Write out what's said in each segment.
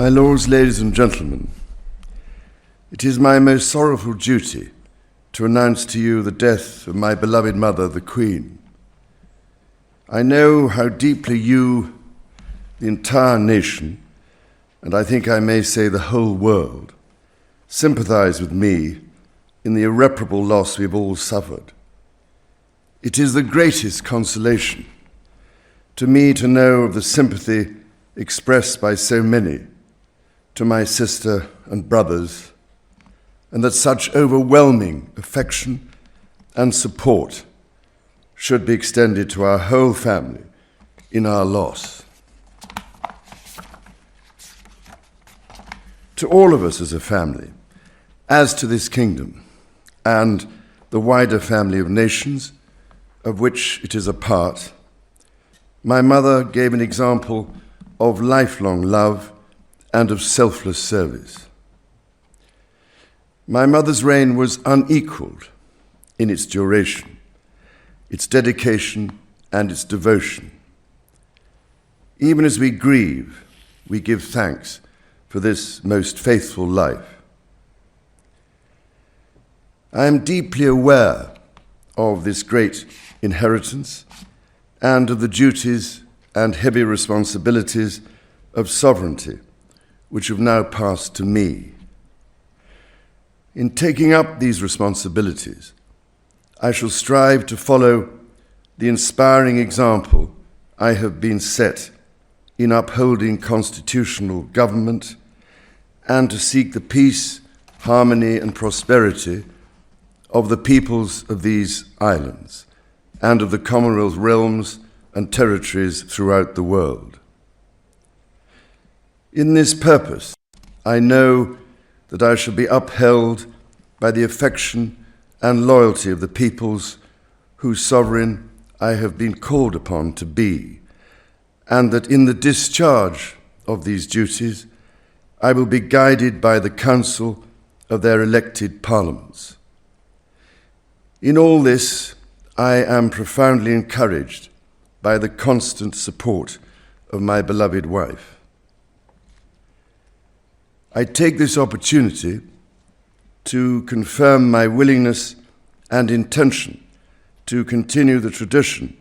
My lords, ladies and gentlemen, it is my most sorrowful duty to announce to you the death of my beloved mother, the Queen. I know how deeply you, the entire nation, and I think I may say the whole world, sympathize with me in the irreparable loss we've all suffered. It is the greatest consolation to me to know of the sympathy expressed by so many to my sister and brothers, and that such overwhelming affection and support should be extended to our whole family in our loss. To all of us as a family, as to this kingdom and the wider family of nations of which it is a part, my mother gave an example of lifelong love and of selfless service. My mother's reign was unequaled in its duration, its dedication, and its devotion. Even as we grieve, we give thanks for this most faithful life. I am deeply aware of this great inheritance and of the duties and heavy responsibilities of sovereignty which have now passed to me. In taking up these responsibilities, I shall strive to follow the inspiring example I have been set in upholding constitutional government and to seek the peace, harmony, and prosperity of the peoples of these islands and of the Commonwealth realms and territories throughout the world. In this purpose, I know that I shall be upheld by the affection and loyalty of the peoples whose sovereign I have been called upon to be, and that in the discharge of these duties, I will be guided by the counsel of their elected parliaments. In all this, I am profoundly encouraged by the constant support of my beloved wife. I take this opportunity to confirm my willingness and intention to continue the tradition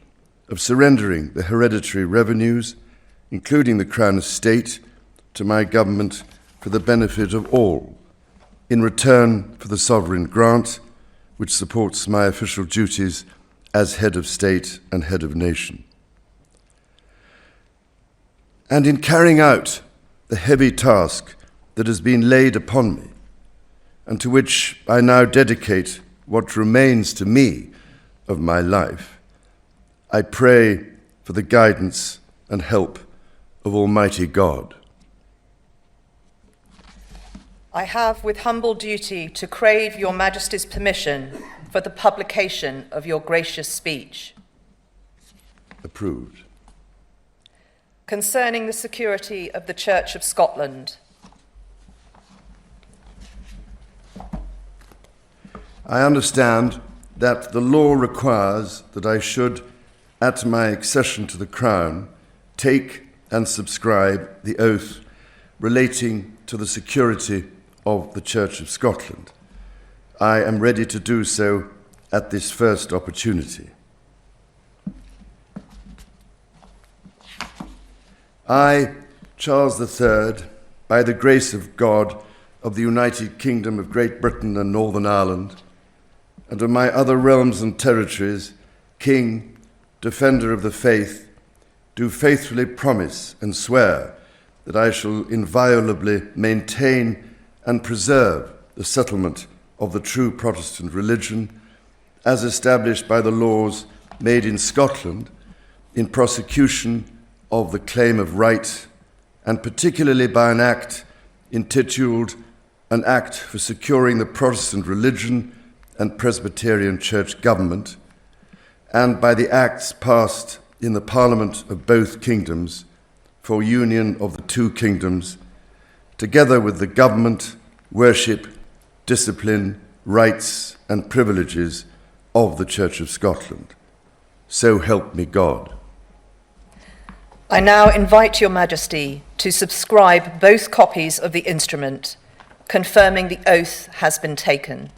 of surrendering the hereditary revenues, including the Crown Estate, to my government for the benefit of all, in return for the sovereign grant which supports my official duties as head of state and head of nation. And in carrying out the heavy task that has been laid upon me, and to which I now dedicate what remains to me of my life, I pray for the guidance and help of Almighty God. I have with humble duty to crave your Majesty's permission for the publication of your gracious speech. Approved. Concerning the security of the Church of Scotland. I understand that the law requires that I should, at my accession to the Crown, take and subscribe the oath relating to the security of the Church of Scotland. I am ready to do so at this first opportunity. I, Charles III, by the grace of God of the United Kingdom of Great Britain and Northern Ireland, and of my other realms and territories, King, Defender of the Faith, do faithfully promise and swear that I shall inviolably maintain and preserve the settlement of the true Protestant religion as established by the laws made in Scotland in prosecution of the claim of right, and particularly by an act intituled An Act for Securing the Protestant Religion and Presbyterian Church Government, and by the acts passed in the Parliament of both kingdoms for union of the two kingdoms, together with the government, worship, discipline, rights, and privileges of the Church of Scotland. So help me God. I now invite Your Majesty to subscribe both copies of the instrument, confirming the oath has been taken.